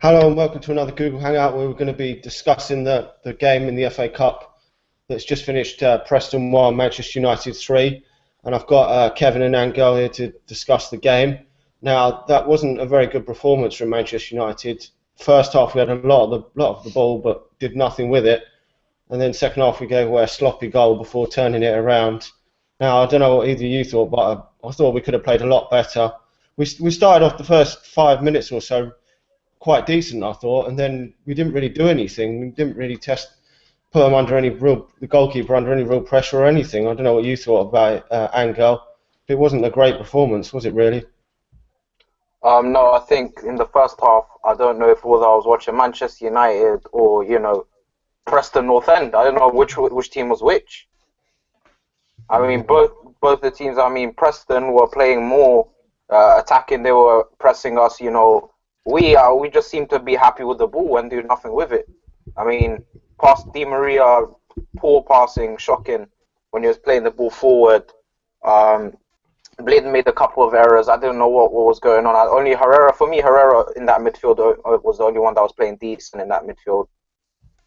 Hello and welcome to another Google Hangout where we're going to be discussing the game in the FA Cup that's just finished, Preston 1, Manchester United 3. And I've got Kevin and Angel here to discuss the game. Now, that wasn't a very good performance from Manchester United. First half we had a lot of the ball but did nothing with it. And then second half we gave away a sloppy goal before turning it around. Now, I don't know what either of you thought, but I thought we could have played a lot better. We started off the first 5 minutes or so quite decent, I thought, and then we didn't really do anything. We didn't really put them under the goalkeeper under any real pressure or anything. I don't know what you thought about it, Angel. It wasn't a great performance, was it really? No, I think in the first half, I don't know if it was I was watching Manchester United or Preston North End. I don't know which team was which. I mean, both the teams. I mean, Preston were playing more attacking. They were pressing us. We just seem to be happy with the ball and do nothing with it. I mean, past Di Maria, poor passing, shocking when he was playing the ball forward. Blade made a couple of errors. I didn't know what was going on. Only Herrera, for me, Herrera in that midfield was the only one that was playing decent in that midfield.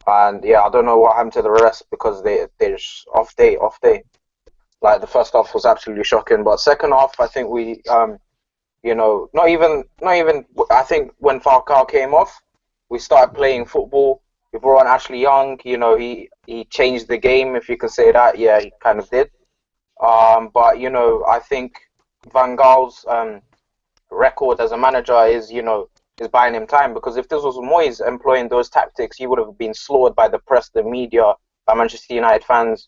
And yeah, I don't know what happened to the rest because they're just off day. Like the first half was absolutely shocking, but second half, I think we, not even. I think when Falcao came off, we started playing football. We brought on Ashley Young. He changed the game, if you can say that. Yeah, he kind of did. But I think Van Gaal's record as a manager is buying him time, because if this was Moyes employing those tactics, he would have been slaughtered by the press, the media, by Manchester United fans.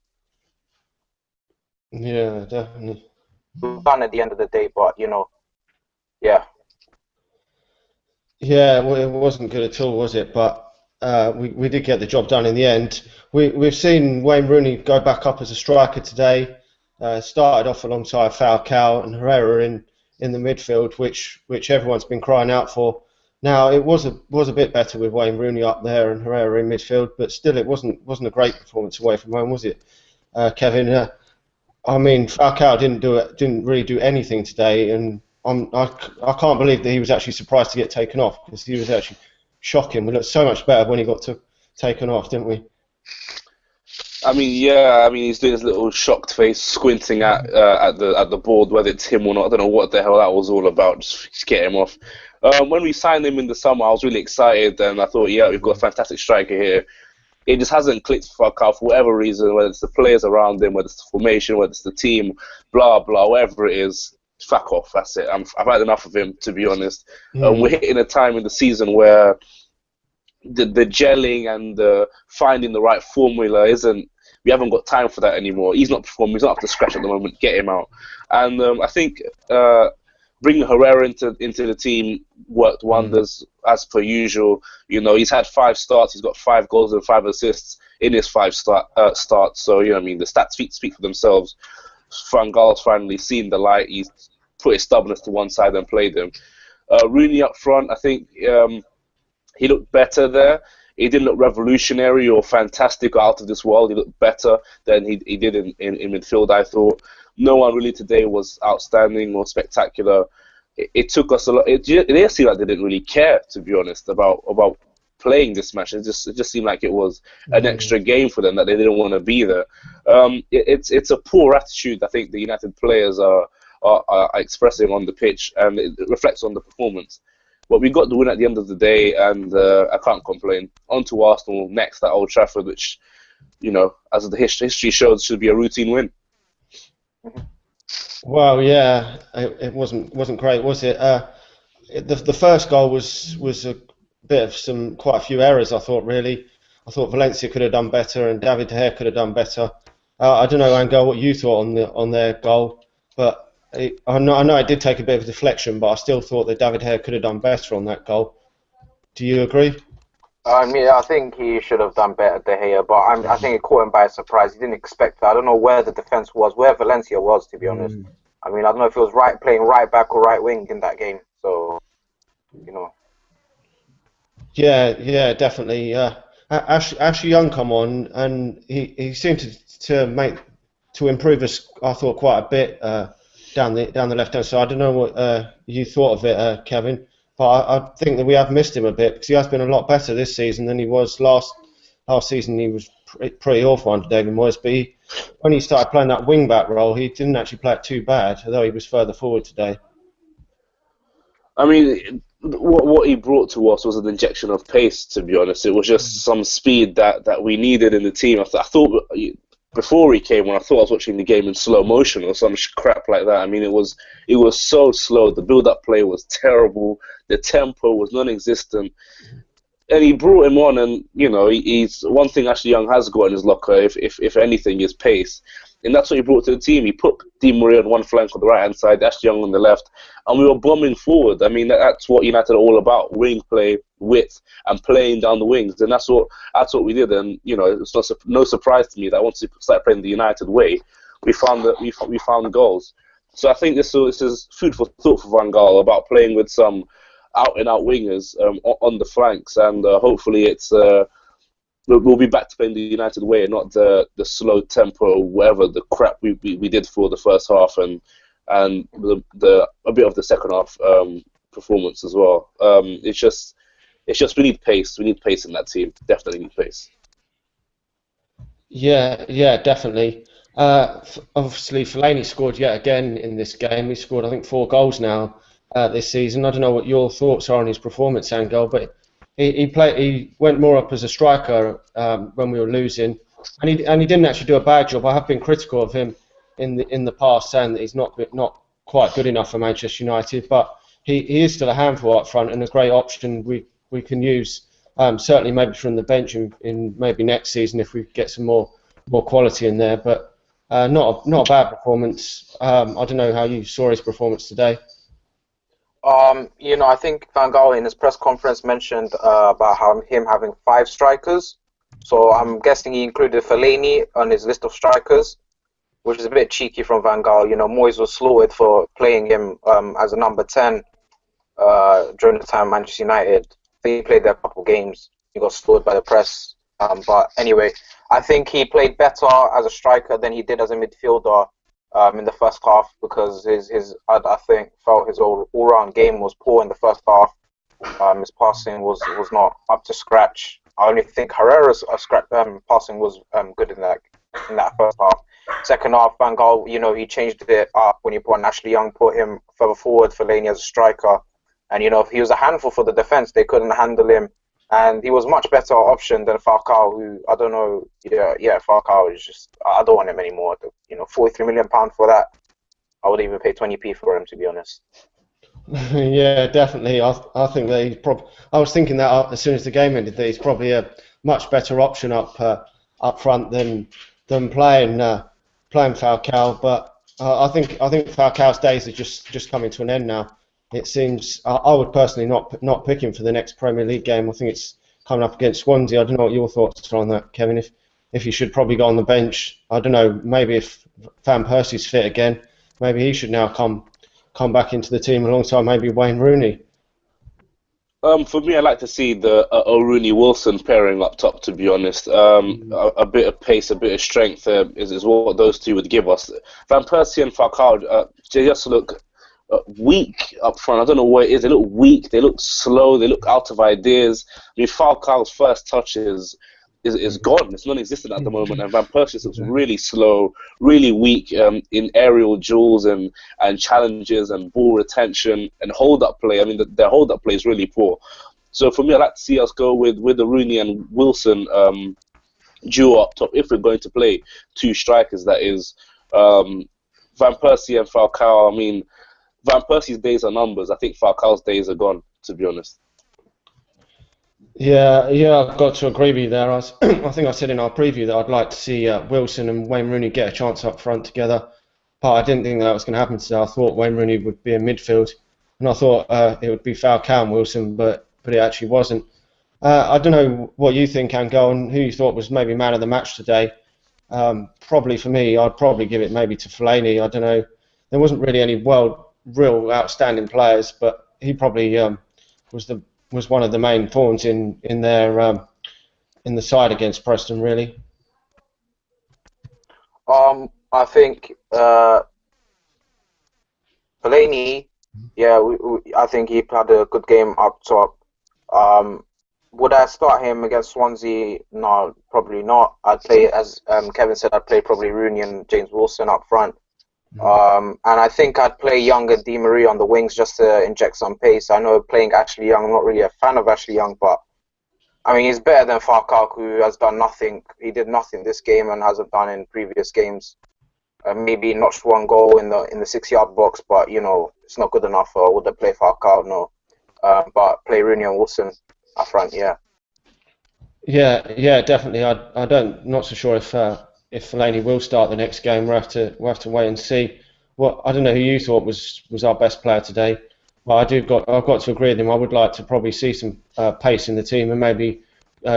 Yeah, definitely. Done at the end of the day, but yeah. Yeah, well, it wasn't good at all, was it? But we did get the job done in the end. We've seen Wayne Rooney go back up as a striker today. Started off alongside Falcao and Herrera in the midfield, which everyone's been crying out for. Now it was a bit better with Wayne Rooney up there and Herrera in midfield, but still it wasn't a great performance away from home, was it, Kevin? I mean, Falcao didn't really do anything today, and I can't believe that he was actually surprised to get taken off, because he was actually shocking. We looked so much better when he got taken off, didn't we? I mean, yeah. I mean, he's doing his little shocked face, squinting at the board, whether it's him or not. I don't know what the hell that was all about. Just get him off. When we signed him in the summer, I was really excited, and I thought, yeah, we've got a fantastic striker here. It just hasn't clicked for Falcao for whatever reason, whether it's the players around him, whether it's the formation, whether it's the team, blah blah, whatever it is. Fuck off. That's it. I've had enough of him, to be honest. We're hitting a time in the season where the gelling and the finding the right formula isn't. We haven't got time for that anymore. He's not performing. He's not up to scratch at the moment. Get him out. And I think bringing Herrera into the team worked wonders, as per usual. He's had 5 starts. He's got 5 goals and 5 assists in his 5 starts. So I mean, the stats speak for themselves. Van Gaal's finally seen the light. He's put his stubbornness to one side and played him. Rooney up front, I think he looked better there. He didn't look revolutionary or fantastic or out of this world. He looked better than he did in midfield, I thought. No one really today was outstanding or spectacular. It took us a lot. It did seem like they didn't really care, to be honest, about playing this match. It just seemed like it was an extra game for them, that they didn't want to be there. It's a poor attitude I think the United players are expressing on the pitch, and it reflects on the performance. But we got the win at the end of the day, and I can't complain. On to Arsenal next at Old Trafford, which, as the history shows, should be a routine win. Well, yeah, it wasn't great, was it? The first goal was a bit of quite a few errors, I thought, really. I thought Valencia could have done better and David De Gea could have done better. I don't know, Angel, what you thought on their goal, but I know it did take a bit of deflection, but I still thought that David De Gea could have done better on that goal. Do you agree? I think he should have done better, De Gea, but I think it caught him by surprise. He didn't expect that. I don't know where the defense was, where Valencia was, to be honest. I mean, I don't know if he was playing right back or right wing in that game. So, Yeah, definitely. Ashley Young come on, and he seemed to improve us, I thought, quite a bit down the left hand side. I don't know what you thought of it, Kevin. but I think that we have missed him a bit because he has been a lot better this season than he was last season. He was pretty awful under David Moyes, but when he started playing that wing-back role, he didn't actually play it too bad, although he was further forward today. I mean, what he brought to us was an injection of pace, to be honest. It was just some speed that we needed in the team. I thought before he came on, I thought I was watching the game in slow motion or some crap like that. I mean, it was so slow. The build-up play was terrible. The tempo was non-existent. And he brought him on, and he's one thing Ashley Young has got in his locker, if anything, is pace. And that's what he brought to the team. He put Di Maria on one flank on the right-hand side, Ashley Young on the left, and we were bombing forward. I mean, that's what United are all about: wing play, width, and playing down the wings. And that's what we did. And it's no surprise to me that once we started playing the United way, we found goals. So I think this is food for thought for Van Gaal about playing with some out-and-out wingers on the flanks, and hopefully we'll be back to playing the United way and not the slow tempo, whatever the crap we did for the first half and a bit of the second half performance as well. It's just we need pace. We need pace in that team. Definitely need pace. Yeah, definitely. Obviously, Fellaini scored yet again in this game. He scored, I think, 4 goals now this season. I don't know what your thoughts are on his performance, Angel, but he went more up as a striker when we were losing, and he didn't actually do a bad job. I have been critical of him in the past, saying that he's not quite good enough for Manchester United, but he is still a handful up front and a great option we can use. Certainly, maybe from the bench in maybe next season if we get some more quality in there. But not a bad performance. I don't know how you saw his performance today. I think Van Gaal in his press conference mentioned about him having 5 strikers. So I'm guessing he included Fellaini on his list of strikers, which is a bit cheeky from Van Gaal. Moyes was slaughtered for playing him as a number 10 during the time Manchester United. I think he played there a couple of games. He got slaughtered by the press. But anyway, I think he played better as a striker than he did as a midfielder in the first half, because I think felt his all-round game was poor in the first half. His passing was not up to scratch. I only think Herrera's passing was good in that first half. Second half, Van Gaal, he changed it up when he put Ashley Young, put him further forward, Fellaini as a striker, and he was a handful for the defense. They couldn't handle him. And he was much better option than Falcao, who I don't know. Yeah, Falcao is just, I don't want him anymore. £43 million for that. I would even pay 20p for him, to be honest. Yeah, definitely. I think that he's probably. I was thinking that as soon as the game ended, that he's probably a much better option up front than playing Falcao. But I think Falcao's days are just coming to an end now. It seems I would personally not pick him for the next Premier League game. I think it's coming up against Swansea. I don't know what your thoughts are on that, Kevin. If he should probably go on the bench, I don't know. Maybe if Van Persie's fit again, maybe he should now come back into the team alongside maybe Wayne Rooney. For me, I like to see the Rooney Wilson pairing up top. To be honest, a bit of pace, a bit of strength is what those two would give us. Van Persie and Falcao they just look weak up front. I don't know what it is. They look weak. They look slow. They look out of ideas. I mean, Falcao's first touch is gone. It's non-existent at the moment. And Van Persie looks really slow, really weak in aerial duels and challenges and ball retention and hold-up play. I mean, their hold-up play is really poor. So for me, I'd like to see us go with the Rooney and Wilson duo up top if we're going to play 2 strikers. That is Van Persie and Falcao. I mean, Van Persie's days are numbers. I think Falcao's days are gone, to be honest. Yeah, I've got to agree with you there. I think I said in our preview that I'd like to see Wilson and Wayne Rooney get a chance up front together, but I didn't think that was going to happen today. I thought Wayne Rooney would be in midfield, and I thought it would be Falcao and Wilson, but it actually wasn't. I don't know what you think, Angel, and who you thought was maybe man of the match today. Probably for me, I'd probably give it maybe to Fellaini. I don't know. There wasn't really any real outstanding players, but he probably was one of the main thorns in their in the side against Preston, really. I think Fellaini Yeah, I think he had a good game up top. Um, would I start him against Swansea? No, probably not. I'd play, as Kevin said, I'd play probably Rooney and James Wilson up front. And I think I'd play Young and Di Maria on the wings just to inject some pace. I know playing Ashley Young, I'm not really a fan of Ashley Young, but I mean, he's better than Farkal, who has done nothing. He did nothing this game and hasn't done in previous games. Maybe notched one goal in the 6 yard box, but it's not good enough. Would they play Farkal? No. But play Rooney and Wilson up front, yeah. Yeah, definitely. I don't not so sure if Fellaini will start the next game. We'll have to wait and see. Well, I don't know who you thought was our best player today. Well, I've got to agree with him. I would like to probably see some pace in the team and maybe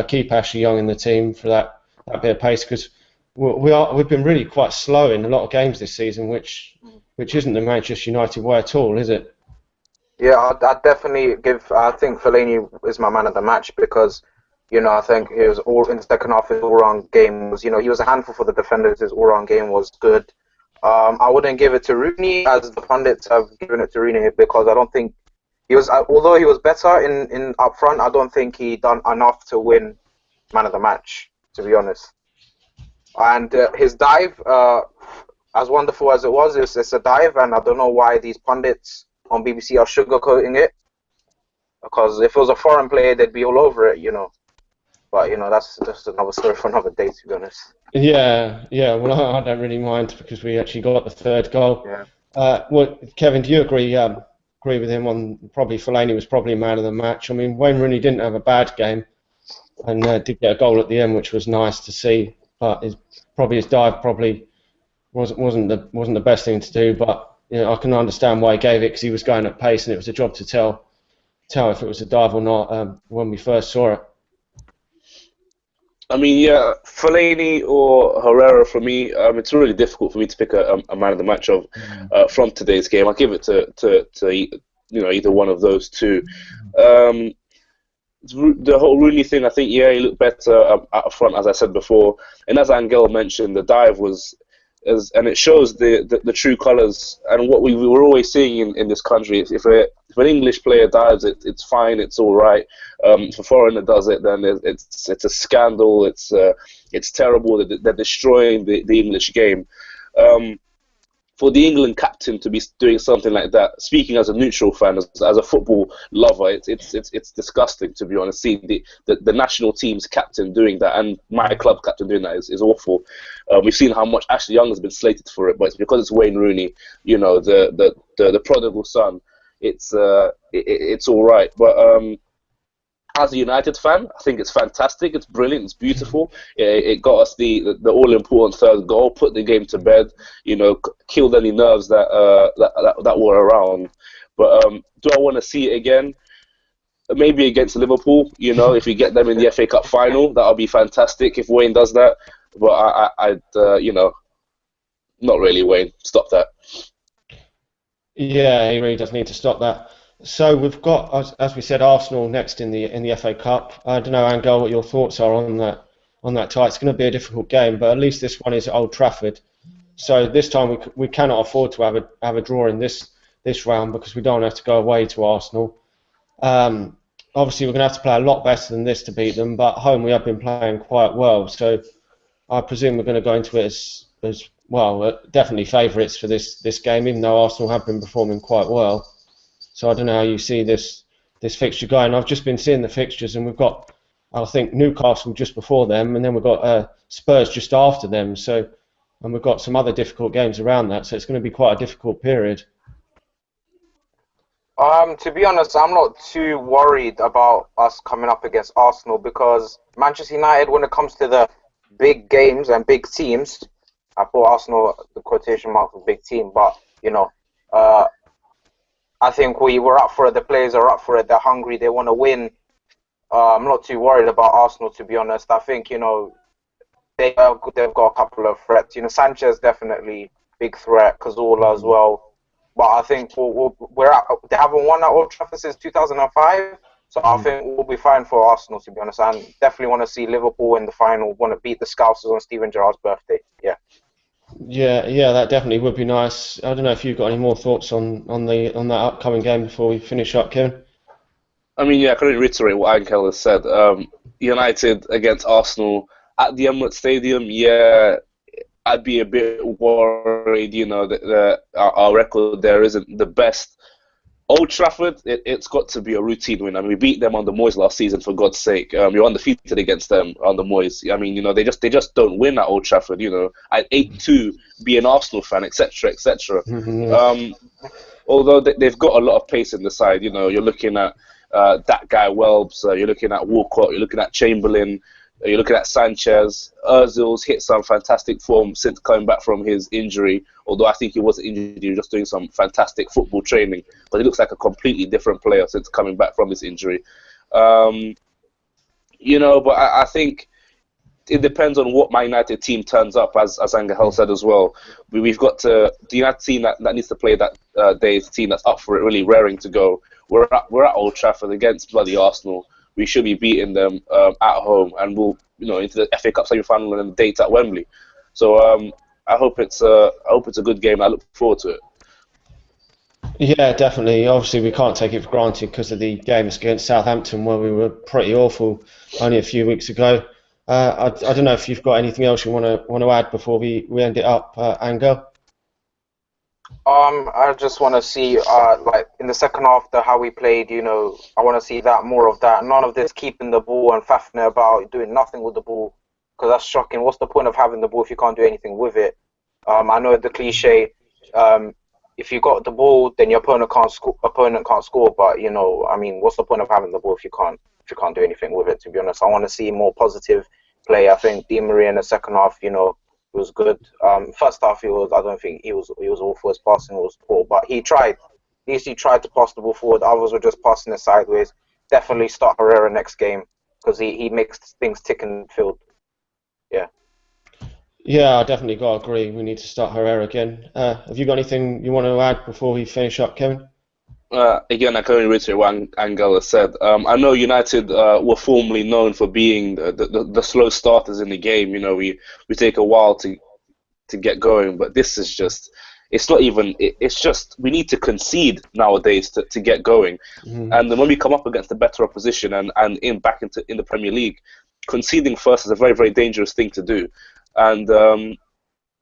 keep Ashley Young in the team for that bit of pace, because we've been really quite slow in a lot of games this season, which isn't the Manchester United way at all, is it? Yeah, I'd definitely give. I think Fellaini is my man of the match because, I think he was all in the second half. His all-round game was, he was a handful for the defenders. His all-round game was good. I wouldn't give it to Rooney as the pundits have given it to Rooney because I don't think he was. Although he was better in up front, I don't think he done enough to win man of the match, to be honest. And his dive, as wonderful as it was, it's a dive, and I don't know why these pundits on BBC are sugarcoating it. Because if it was a foreign player, they'd be all over it, But that's just another story for another day, to be honest. Yeah. Well, I don't really mind because we actually got the third goal. Yeah. Well, Kevin, do you agree with him on probably Fellaini was probably man of the match? I mean, Wayne Rooney didn't have a bad game and did get a goal at the end, which was nice to see. But his dive probably wasn't the best thing to do. But I can understand why he gave it because he was going at pace and it was a job to tell if it was a dive or not when we first saw it. I mean, yeah, Fellaini or Herrera for me. It's really difficult for me to pick a man of the match from today's game. I'll give it to either one of those two. The whole Rooney thing, I think, yeah, he looked better up front, as I said before. And as Angel mentioned, the dive was, and it shows the true colours and what we were always seeing in this country. If an English player dives, it's fine, it's all right. If a foreigner does it, then it's a scandal. It's terrible. They're destroying the English game. For the England captain to be doing something like that, speaking as a neutral fan, as a football lover, it's disgusting, to be honest. Seeing the national team's captain doing that and my club captain doing that is awful. We've seen how much Ashley Young has been slated for it, but it's because it's Wayne Rooney, the prodigal son. It's all right, but as a United fan, I think it's fantastic. It's brilliant. It's beautiful. It got us the all-important third goal, put the game to bed. Killed any nerves that were around. But do I want to see it again? Maybe against Liverpool. If we get them in the FA Cup final, that'll be fantastic. If Wayne does that, but I'd not really. Wayne, stop that. Yeah, he really does need to stop that. So we've got, as we said, Arsenal next in the FA Cup. I don't know, Angel, what your thoughts are on that tie. It's going to be a difficult game, but at least this one is at Old Trafford. So this time we cannot afford to have a draw in this round because we don't have to go away to Arsenal. Obviously, we're going to have to play a lot better than this to beat them, but at home we have been playing quite well. So I presume we're going to go into it as well, definitely favourites for this game, even though Arsenal have been performing quite well. So I don't know how you see this fixture going. I've just been seeing the fixtures, and we've got, I think, Newcastle just before them, and then we've got Spurs just after them. And we've got some other difficult games around that. So it's going to be quite a difficult period. To be honest, I'm not too worried about us coming up against Arsenal because Manchester United, when it comes to the big games and big teams, I put Arsenal the quotation mark for big team, but I think we're up for it. The players are up for it. They're hungry. They want to win. I'm not too worried about Arsenal, to be honest. I think they've got a couple of threats. Sanchez definitely big threat. Cazorla as well. But I think they haven't won at Old Trafford since 2005. So I think we'll be fine for Arsenal, to be honest. And definitely want to see Liverpool in the final. Want to beat the Scousers on Steven Gerrard's birthday. Yeah. Yeah, that definitely would be nice. I don't know if you've got any more thoughts on that upcoming game before we finish up, Kevin. I mean, yeah, I can only reiterate what Ankel has said. United against Arsenal at the Emirates Stadium, yeah, I'd be a bit worried, that our record there isn't the best. Old Trafford, it's got to be a routine win. I mean, we beat them on the Moyes last season, for God's sake. You're undefeated against them on the Moyes. I mean, they just don't win at Old Trafford. I'd 8-2 be an Arsenal fan, etc., etc. Um, although they've got a lot of pace in the side. You're looking at that guy Welbs, you're looking at Walcott, you're looking at Chamberlain, you're looking at Sanchez. Ozil's hit some fantastic form since coming back from his injury, although I think he wasn't injured, he was just doing some fantastic football training, but he looks like a completely different player since coming back from his injury. But I think it depends on what My United team turns up, as Angel said as well. We've got the United team that needs to play that day's team that's up for it, really raring to go. We're at Old Trafford against bloody Arsenal. We should be beating them at home, and we'll into the FA Cup semi-final and then the date at Wembley. So I hope it's a good game. I look forward to it. Yeah, definitely. Obviously, we can't take it for granted because of the games against Southampton, where we were pretty awful only a few weeks ago. I don't know if you've got anything else you want to add before we end it up, Angel. I just want to see, like in the second half, how we played. I want to see more of that. None of this keeping the ball and faffing about, doing nothing with the ball, because that's shocking. What's the point of having the ball if you can't do anything with it? I know the cliche. If you got the ball, then your opponent can't score. But I mean, what's the point of having the ball if you can't do anything with it? To be honest, I want to see more positive play. I think Di Maria in the second half, was good. First half, I don't think he was awful. His passing was poor, but he tried. At least he tried to pass the ball forward. Others were just passing it sideways. Definitely start Herrera next game because he makes things tick in the field. Yeah. Yeah, I definitely got to agree. We need to start Herrera again. Have you got anything you want to add before we finish up, Kevin? Again, I can only reiterate what Angel has said. I know United were formerly known for being the slow starters in the game. We take a while to get going, but this is just, it's not even, it's just, we need to concede nowadays to get going. Mm-hmm. And then when we come up against a better opposition and back in the Premier League, conceding first is a very, very dangerous thing to do. And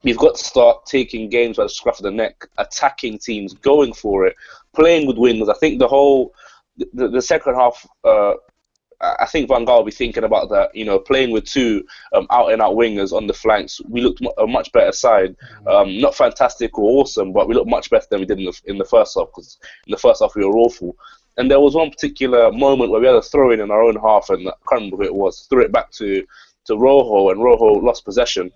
we've got to start taking games by the scruff of the neck, attacking teams, going for it, playing with wingers. I think the second half, I think Van Gaal will be thinking about that, playing with two out-and-out wingers on the flanks. We looked a much better side. Not fantastic or awesome, but we looked much better than we did in the first half, because in the first half we were awful. And there was one particular moment where we had a throw-in our own half, and I can't remember who it was, threw it back to Rojo, and Rojo lost possession,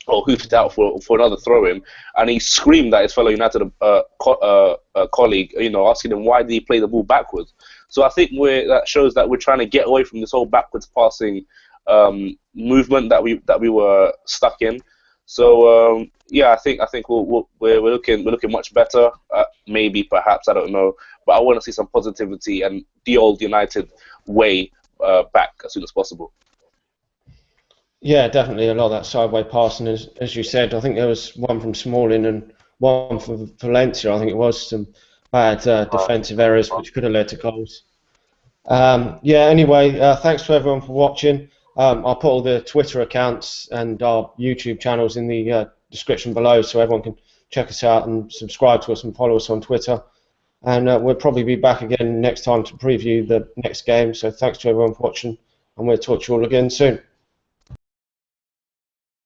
or hoofed out for another throw-in, and he screamed at his fellow United colleague, asking him why did he play the ball backwards. So I think that shows that we're trying to get away from this whole backwards passing movement that we were stuck in. So yeah, I think we're looking much better. Maybe, perhaps, I don't know, but I want to see some positivity and the old United way back as soon as possible. Yeah, definitely a lot of that sideway passing, as you said. I think there was one from Smalling and one from Valencia. I think it was some bad defensive errors which could have led to goals. Yeah, anyway, thanks to everyone for watching. I'll put all the Twitter accounts and our YouTube channels in the description below so everyone can check us out and subscribe to us and follow us on Twitter. And we'll probably be back again next time to preview the next game. So thanks to everyone for watching, and we'll talk to you all again soon.